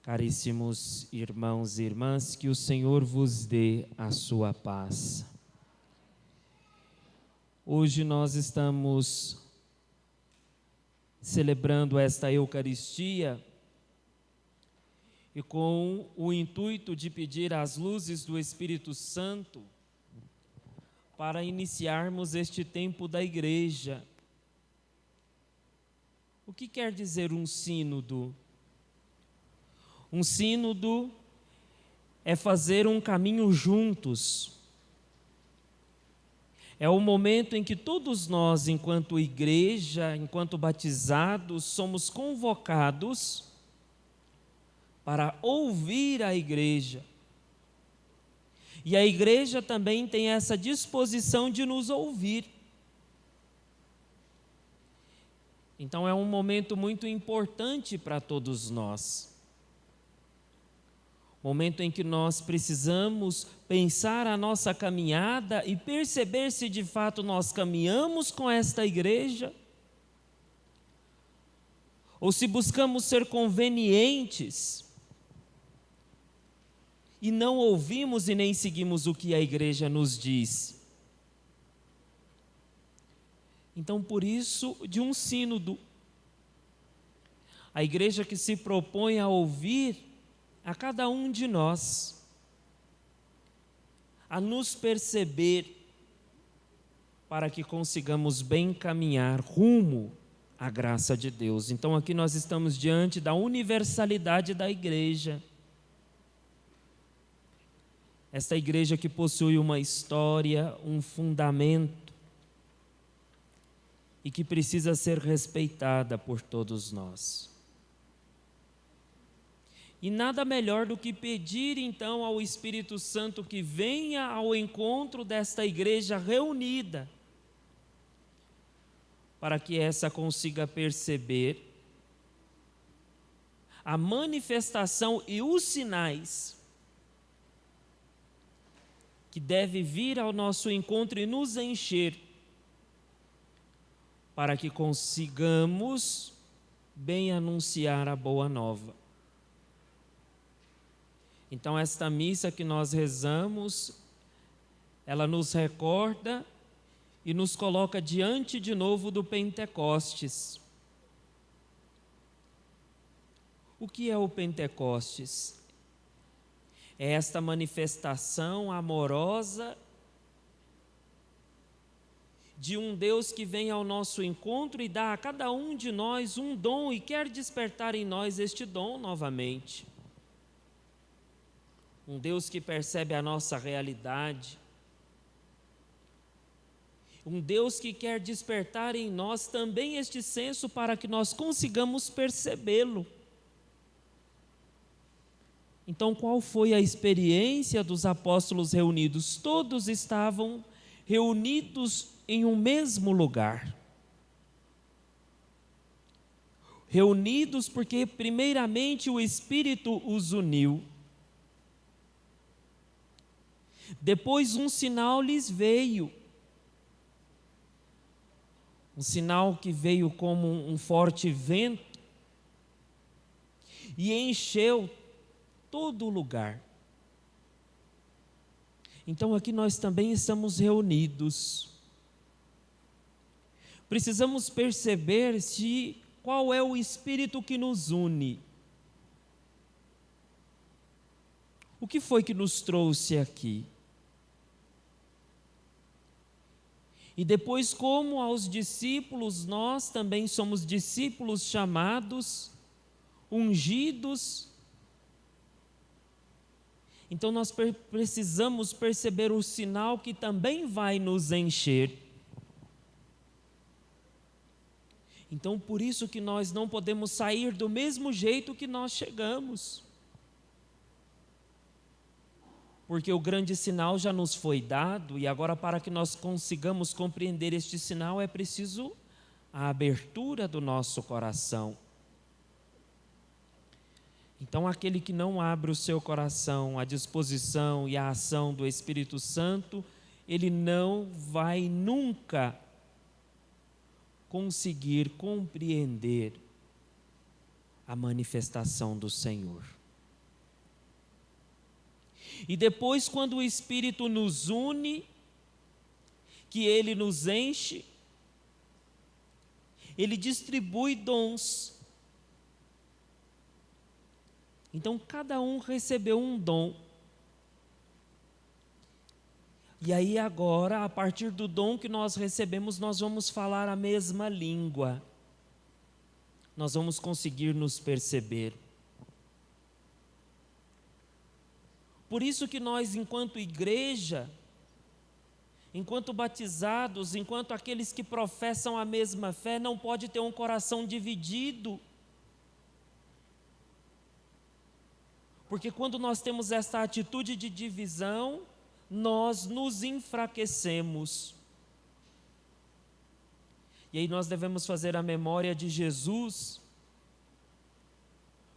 Caríssimos irmãos e irmãs, que o Senhor vos dê a sua paz. Hoje nós estamos celebrando esta Eucaristia e com o intuito de pedir as luzes do Espírito Santo para iniciarmos este tempo da Igreja. O que quer dizer um sínodo? Um sínodo é fazer um caminho juntos. É o momento em que todos nós, enquanto igreja, enquanto batizados, somos convocados para ouvir a igreja. E a igreja também tem essa disposição de nos ouvir. Então é um momento muito importante para todos nós. Momento em que nós precisamos pensar a nossa caminhada e perceber se de fato nós caminhamos com esta igreja ou se buscamos ser convenientes e não ouvimos e nem seguimos o que a igreja nos diz. Então, por isso, de um sínodo, a igreja que se propõe a ouvir a cada um de nós, a nos perceber, para que consigamos bem caminhar rumo à graça de Deus. Então aqui nós estamos diante da universalidade da igreja. Esta igreja que possui uma história, um fundamento, e que precisa ser respeitada por todos nós. E nada melhor do que pedir então ao Espírito Santo que venha ao encontro desta igreja reunida, para que essa consiga perceber a manifestação e os sinais que deve vir ao nosso encontro e nos encher, para que consigamos bem anunciar a boa nova. Então esta missa que nós rezamos, ela nos recorda e nos coloca diante de novo do Pentecostes. O que é o Pentecostes? É esta manifestação amorosa de um Deus que vem ao nosso encontro e dá a cada um de nós um dom e quer despertar em nós este dom novamente. Um Deus que percebe a nossa realidade. Um Deus que quer despertar em nós também este senso para que nós consigamos percebê-lo. Então, qual foi a experiência dos apóstolos reunidos? Todos estavam reunidos em um mesmo lugar. Reunidos porque, primeiramente, o Espírito os uniu. Depois um sinal lhes veio. Um sinal que veio como um forte vento e encheu todo o lugar. Então aqui nós também estamos reunidos. Precisamos perceber qual é o Espírito que nos une. O que foi que nos trouxe aqui? E depois, como aos discípulos, nós também somos discípulos chamados, ungidos. Então nós precisamos perceber o sinal que também vai nos encher. Então por isso que nós não podemos sair do mesmo jeito que nós chegamos. Porque o grande sinal já nos foi dado e agora, para que nós consigamos compreender este sinal, é preciso a abertura do nosso coração. Então aquele que não abre o seu coração à disposição e à ação do Espírito Santo, ele não vai nunca conseguir compreender a manifestação do Senhor. E depois, quando o Espírito nos une, que Ele nos enche, Ele distribui dons. Então, cada um recebeu um dom. E aí agora, a partir do dom que nós recebemos, nós vamos falar a mesma língua. Nós vamos conseguir nos perceber. Por isso que nós, enquanto igreja, enquanto batizados, enquanto aqueles que professam a mesma fé, não pode ter um coração dividido. Porque quando nós temos essa atitude de divisão, nós nos enfraquecemos. E aí nós devemos fazer a memória de Jesus,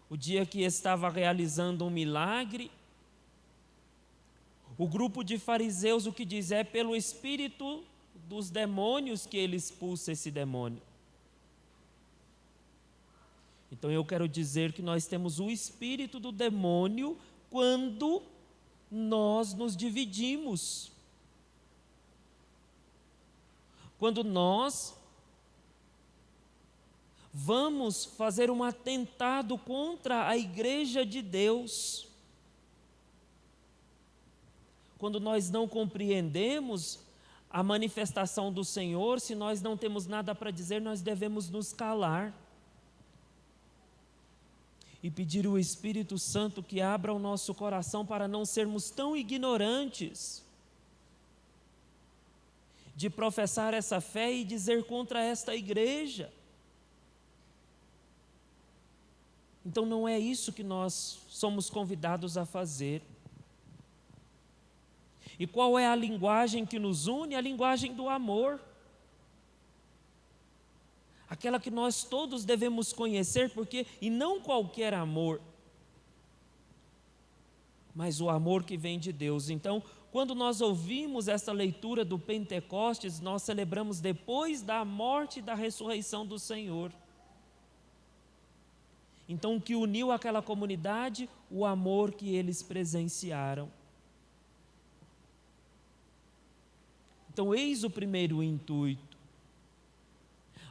o dia que estava realizando um milagre. O grupo de fariseus, o que diz é pelo espírito dos demônios que ele expulsa esse demônio. Então eu quero dizer que nós temos o espírito do demônio quando nós nos dividimos. Quando nós vamos fazer um atentado contra a igreja de Deus. Quando nós não compreendemos a manifestação do Senhor, se nós não temos nada para dizer, nós devemos nos calar e pedir o Espírito Santo que abra o nosso coração para não sermos tão ignorantes de professar essa fé e dizer contra esta igreja. Então não é isso que nós somos convidados a fazer. E qual é a linguagem que nos une? A linguagem do amor. Aquela que nós todos devemos conhecer, e não qualquer amor, mas o amor que vem de Deus. Então, quando nós ouvimos essa leitura do Pentecostes, nós celebramos depois da morte e da ressurreição do Senhor. Então, o que uniu aquela comunidade? O amor que eles presenciaram. Então, eis o primeiro intuito.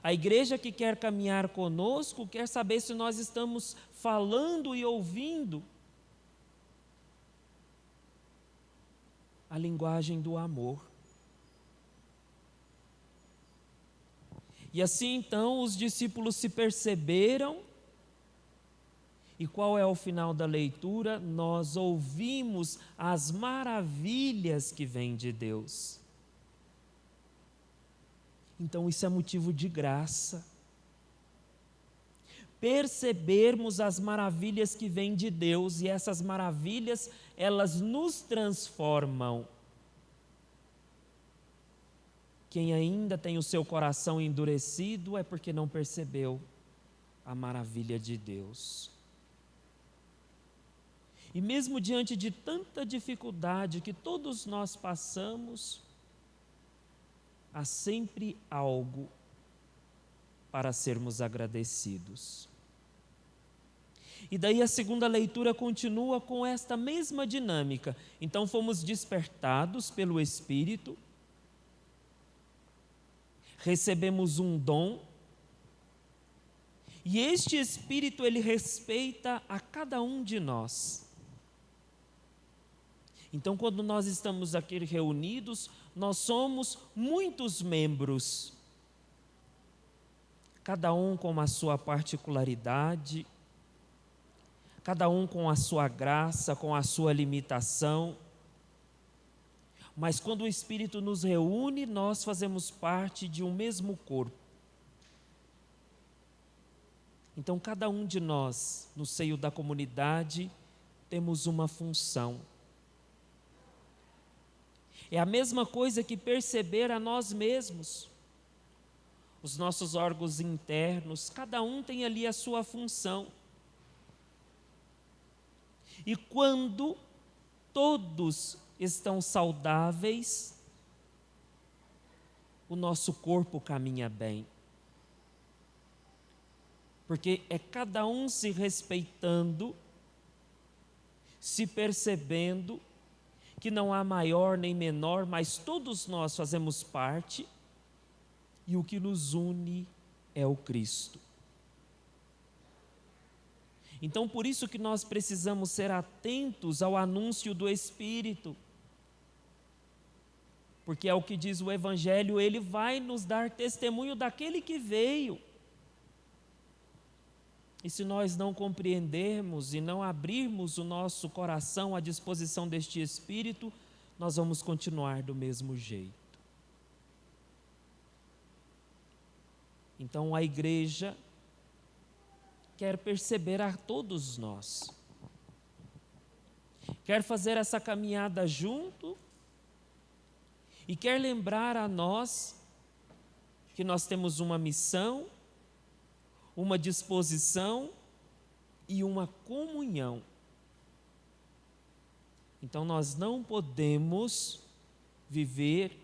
A igreja que quer caminhar conosco quer saber se nós estamos falando e ouvindo a linguagem do amor. E assim então os discípulos se perceberam, e qual é o final da leitura? Nós ouvimos as maravilhas que vêm de Deus. Então isso é motivo de graça. Percebermos as maravilhas que vêm de Deus, e essas maravilhas, elas nos transformam. Quem ainda tem o seu coração endurecido é porque não percebeu a maravilha de Deus. E mesmo diante de tanta dificuldade que todos nós passamos, há sempre algo para sermos agradecidos. E daí a segunda leitura continua com esta mesma dinâmica. Então fomos despertados pelo Espírito, recebemos um dom, e este Espírito ele respeita a cada um de nós. Então, quando nós estamos aqui reunidos, nós somos muitos membros, cada um com a sua particularidade, cada um com a sua graça, com a sua limitação. Mas quando o Espírito nos reúne, nós fazemos parte de um mesmo corpo. Então, cada um de nós, no seio da comunidade, temos uma função. É a mesma coisa que perceber a nós mesmos. Os nossos órgãos internos, cada um tem ali a sua função. E quando todos estão saudáveis, o nosso corpo caminha bem. Porque é cada um se respeitando, se percebendo que não há maior nem menor, mas todos nós fazemos parte, e o que nos une é o Cristo. Então, por isso que nós precisamos ser atentos ao anúncio do Espírito, porque é o que diz o Evangelho, ele vai nos dar testemunho daquele que veio. E se nós não compreendermos e não abrirmos o nosso coração à disposição deste Espírito, nós vamos continuar do mesmo jeito. Então a igreja quer perceber a todos nós, quer fazer essa caminhada junto e quer lembrar a nós que nós temos uma missão, uma disposição e uma comunhão. Então nós não podemos viver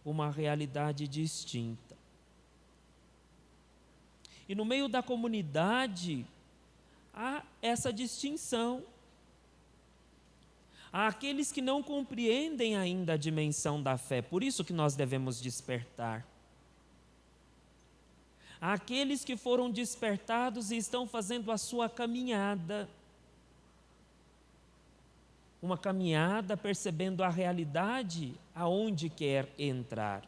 uma realidade distinta. E no meio da comunidade há essa distinção. Há aqueles que não compreendem ainda a dimensão da fé, por isso que nós devemos despertar. Há aqueles que foram despertados e estão fazendo a sua caminhada. Uma caminhada percebendo a realidade aonde quer entrar.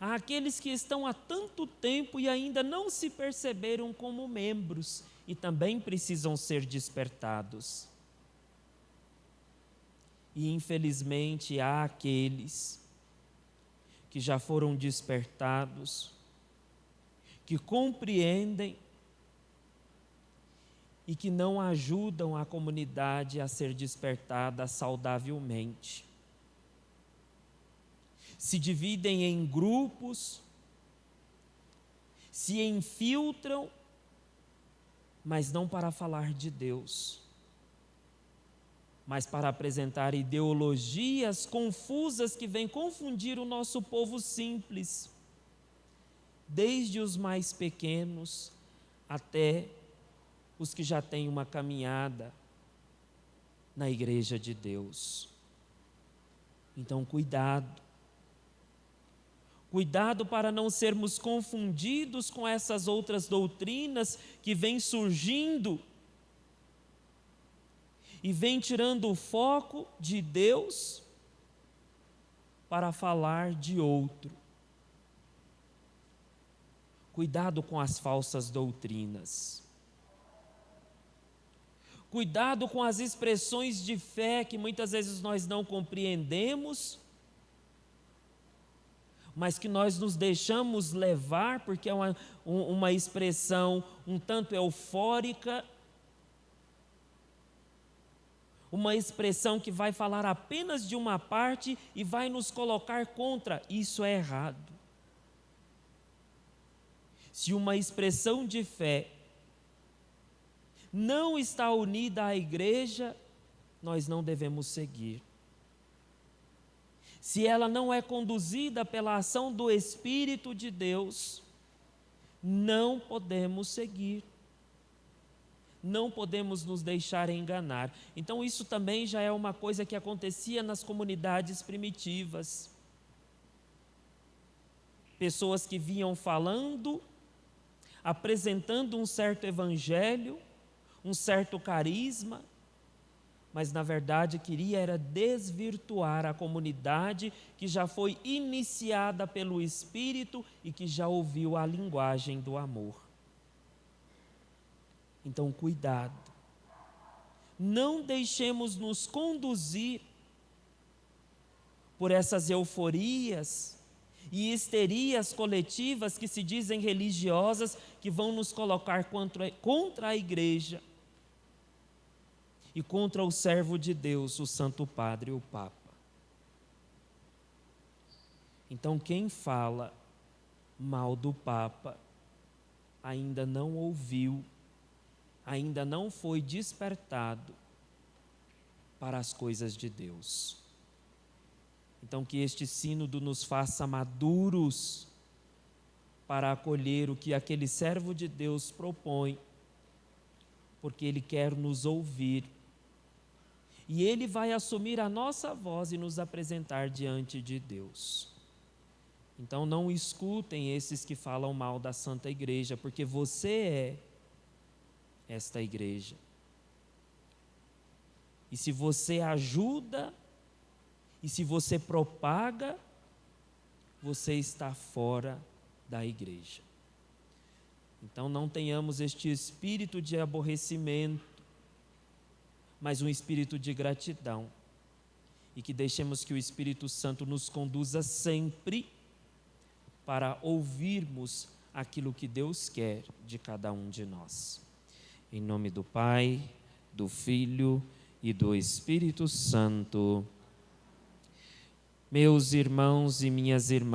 Há aqueles que estão há tanto tempo e ainda não se perceberam como membros e também precisam ser despertados. E infelizmente há aqueles que já foram despertados, que compreendem e que não ajudam a comunidade a ser despertada saudavelmente. Se dividem em grupos, se infiltram, mas não para falar de Deus, mas para apresentar ideologias confusas que vêm confundir o nosso povo simples, desde os mais pequenos até os que já têm uma caminhada na igreja de Deus. Então, cuidado. Cuidado para não sermos confundidos com essas outras doutrinas que vêm surgindo e vêm tirando o foco de Deus para falar de outro. Cuidado com as falsas doutrinas. Cuidado com as expressões de fé que muitas vezes nós não compreendemos, mas que nós nos deixamos levar porque é uma expressão um tanto eufórica, uma expressão que vai falar apenas de uma parte e vai nos colocar contra. Isso é errado. Se uma expressão de fé não está unida à igreja, nós não devemos seguir. Se ela não é conduzida pela ação do Espírito de Deus, não podemos seguir. Não podemos nos deixar enganar. Então isso também já é uma coisa que acontecia nas comunidades primitivas. Pessoas que vinham falando, apresentando um certo evangelho, um certo carisma, mas na verdade queria era desvirtuar a comunidade que já foi iniciada pelo Espírito e que já ouviu a linguagem do amor. Então, cuidado. Não deixemos nos conduzir por essas euforias e histerias coletivas que se dizem religiosas, que vão nos colocar contra a igreja e contra o servo de Deus, o Santo Padre, o Papa. Então, quem fala mal do Papa ainda não ouviu, ainda não foi despertado para as coisas de Deus. Então, que este sínodo nos faça maduros para acolher o que aquele servo de Deus propõe, porque ele quer nos ouvir e Ele vai assumir a nossa voz e nos apresentar diante de Deus. Então não escutem esses que falam mal da Santa Igreja, porque você é esta igreja. E se você ajuda, e se você propaga, você está fora da igreja. Então não tenhamos este espírito de aborrecimento, mas um espírito de gratidão. E que deixemos que o Espírito Santo nos conduza sempre para ouvirmos aquilo que Deus quer de cada um de nós. Em nome do Pai, do Filho e do Espírito Santo. Meus irmãos e minhas irmãs,